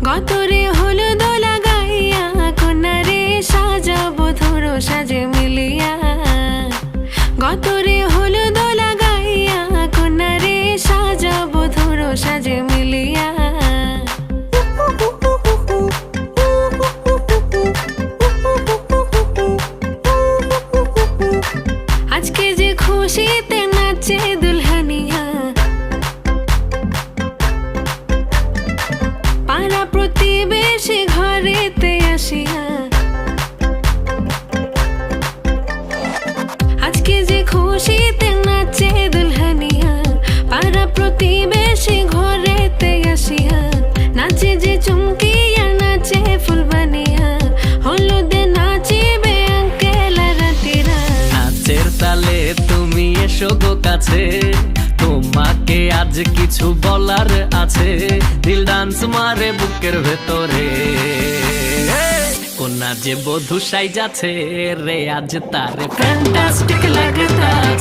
গতরে হলুদ লাগাইয়া কন্যারে সাজাবো ধরো সাজে মিলিয়া। গতরে হলুদ লাগাইয়া কন্যারে সাজাবো ধরো সাজে মিলিয়া। আজকে যে খুশিতে নাচে দুলহানিয়া, পাড়া প্রতিবেশী ঘরেতে আসিয়া। আজকে যে খুশিতে নাচে দুলহানিয়া, পাড়া প্রতিবেশী ঘরেতে আসিয়া। নাচে যে চুমকিয়া নাচে ফুলবানিয়া, হলুদে নাচিবে আঙ্কেল রাতিরা। নাচের তালে তুমি এসো গো কাছে, তোমাকে আজ কিছু বলার আছে। দিল ডান্স মারে বুকের ভেতরে, কন্যা যে বধূ সাইজাছে রে আজ তারে ফ্যান্টাস্টিক লাগতাছে।